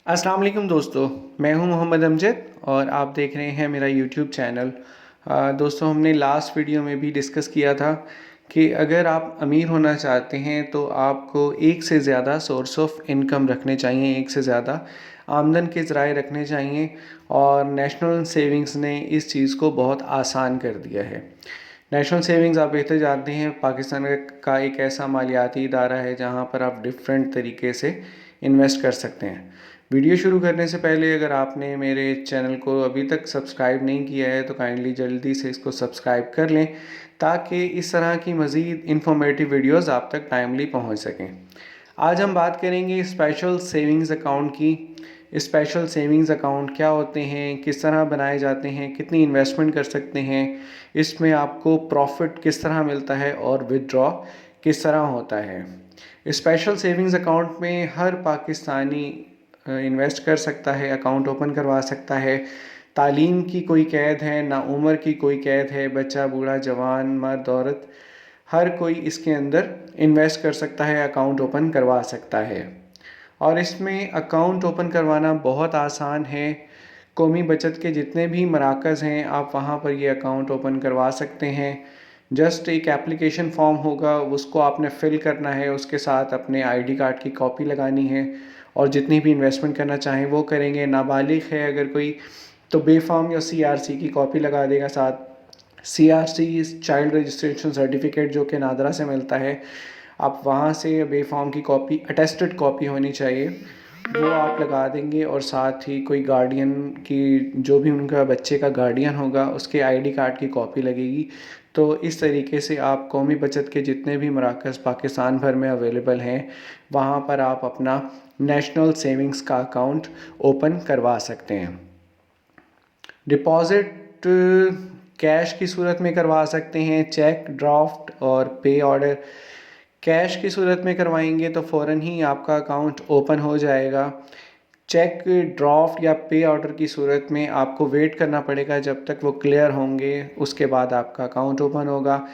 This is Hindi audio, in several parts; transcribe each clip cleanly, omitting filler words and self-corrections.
अस्सलाम वालेकुम दोस्तों, मैं हूं मोहम्मद अमजद और आप देख रहे हैं मेरा यूट्यूब चैनल। दोस्तों, हमने लास्ट वीडियो में भी डिस्कस किया था कि अगर आप अमीर होना चाहते हैं तो आपको एक से ज़्यादा सोर्स ऑफ इनकम रखने चाहिए, एक से ज़्यादा आमदन के ज़राए रखने चाहिए। और नेशनल सेविंग्स ने इस चीज़ को बहुत आसान कर दिया है। नेशनल सेविंग्स आप बेहतर जानते हैं, पाकिस्तान का एक ऐसा मालियाती इदारा है जहां पर आप डिफरेंट तरीके से इन्वेस्ट कर सकते हैं। वीडियो शुरू करने से पहले अगर आपने मेरे चैनल को अभी तक सब्सक्राइब नहीं किया है तो काइंडली जल्दी से इसको सब्सक्राइब कर लें ताकि इस तरह की मज़ीद इंफॉर्मेटिव वीडियोस आप तक टाइमली पहुंच सकें। आज हम बात करेंगे स्पेशल सेविंग्स अकाउंट की। स्पेशल सेविंग्स अकाउंट क्या होते हैं, किस तरह बनाए जाते हैं, कितनी इन्वेस्टमेंट कर सकते हैं, इसमें आपको प्रॉफिट किस तरह मिलता है और विदड्रॉ किस तरह होता है। स्पेशल सेविंग्स अकाउंट में हर पाकिस्तानी इन्वेस्ट कर सकता है, अकाउंट ओपन करवा सकता है। तालीम की कोई कैद है ना, उम्र की कोई कैद है। बच्चा, बूढ़ा, जवान, मर्द, औरत, हर कोई इसके अंदर इन्वेस्ट कर सकता है, अकाउंट ओपन करवा सकता है। और इसमें अकाउंट ओपन करवाना बहुत आसान है। कौमी बचत के जितने भी मराकज़ हैं आप वहाँ पर ये अकाउंट ओपन करवा सकते हैं। जस्ट एक एप्लीकेशन फॉर्म होगा, उसको आपने फ़िल करना है, उसके साथ अपने आईडी कार्ड की कॉपी लगानी है और जितनी भी इन्वेस्टमेंट करना चाहें वो करेंगे। नाबालिग है अगर कोई तो बेफार्म या सीआरसी की कॉपी लगा देगा साथ। सीआरसी चाइल्ड रजिस्ट्रेशन सर्टिफिकेट जो कि नादरा से मिलता है, आप वहाँ से बेफार्म की कॉपी, अटेस्टेड कॉपी होनी चाहिए, वो आप लगा देंगे। और साथ ही कोई गार्डियन की, जो भी उनका बच्चे का गार्डियन होगा, उसके आईडी कार्ड की कॉपी लगेगी। तो इस तरीके से आप कौमी बचत के जितने भी मराकज़ पाकिस्तान भर में अवेलेबल हैं वहाँ पर आप अपना नेशनल सेविंग्स का अकाउंट ओपन करवा सकते हैं। डिपॉज़िट कैश की सूरत में करवा सकते हैं, चेक, ड्राफ्ट और पे ऑर्डर। कैश की सूरत में करवाएंगे तो फ़ौरन ही आपका अकाउंट ओपन हो जाएगा। चेक, ड्राफ्ट या पे ऑर्डर की सूरत में आपको वेट करना पड़ेगा जब तक वो क्लियर होंगे, उसके बाद आपका अकाउंट ओपन होगा।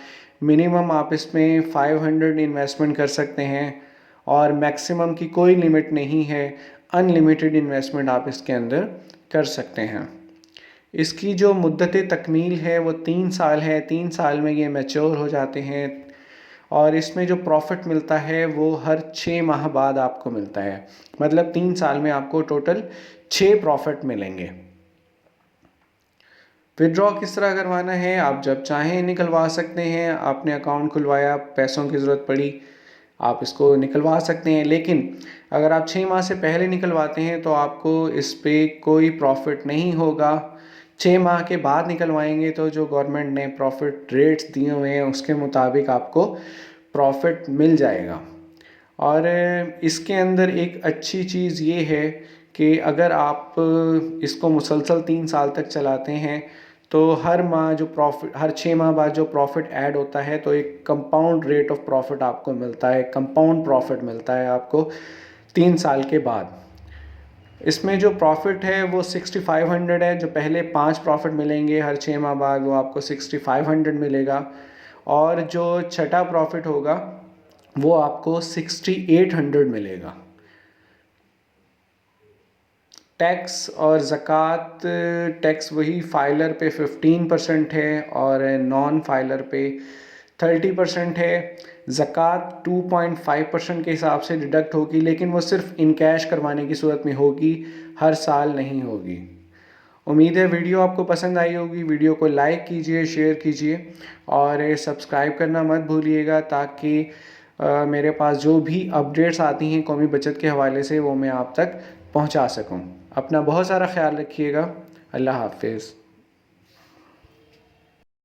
मिनिमम आप इसमें 500 इन्वेस्टमेंट कर सकते हैं और मैक्सिमम की कोई लिमिट नहीं है। अनलिमिटेड इन्वेस्टमेंट आप इसके अंदर कर सकते हैं। इसकी जो मुद्दत तकमील है वो 3 साल है। 3 साल में ये मैच्योर हो जाते हैं और इसमें जो प्रॉफिट मिलता है वो हर 6 माह बाद आपको मिलता है। मतलब 3 साल में आपको टोटल 6 प्रॉफिट मिलेंगे। विड्रॉ किस तरह करवाना है, आप जब चाहें निकलवा सकते हैं। आपने अकाउंट खुलवाया, पैसों की ज़रूरत पड़ी, आप इसको निकलवा सकते हैं। लेकिन अगर आप 6 माह से पहले निकलवाते हैं तो आपको इस पे कोई प्रॉफिट नहीं होगा। 6 माह के बाद निकलवाएंगे तो जो गवर्नमेंट ने प्रॉफिट रेट्स दिए हुए हैं उसके मुताबिक आपको प्रॉफिट मिल जाएगा। और इसके अंदर एक अच्छी चीज़ ये है कि अगर आप इसको मुसलसल 3 साल तक चलाते हैं तो हर माह जो प्रॉफिट, हर 6 माह बाद जो प्रॉफिट ऐड होता है तो एक कंपाउंड रेट ऑफ प्रॉफिट आपको मिलता है, कंपाउंड प्रॉफिट मिलता है आपको 3 साल के बाद। इसमें जो प्रॉफिट है वो 6500 है। जो पहले 5 प्रॉफिट मिलेंगे हर 6 माह बाद वो आपको 6500 मिलेगा और जो छठा प्रॉफिट होगा वो आपको 6800 मिलेगा। टैक्स और ज़कात, टैक्स वही फाइलर पे 15% है और नॉन फाइलर पे 30% है। ज़कात 2.5% के हिसाब से डिडक्ट होगी, लेकिन वो सिर्फ इन कैश करवाने की सूरत में होगी, हर साल नहीं होगी। उम्मीद है वीडियो आपको पसंद आई होगी। वीडियो को लाइक कीजिए, शेयर कीजिए और सब्सक्राइब करना मत भूलिएगा ताकि मेरे पास जो भी अपडेट्स आती हैं कौमी बचत के हवाले से वो मैं आप तक पहुंचा सकूं। अपना बहुत सारा ख्याल रखिएगा। अल्लाह हाफिज़।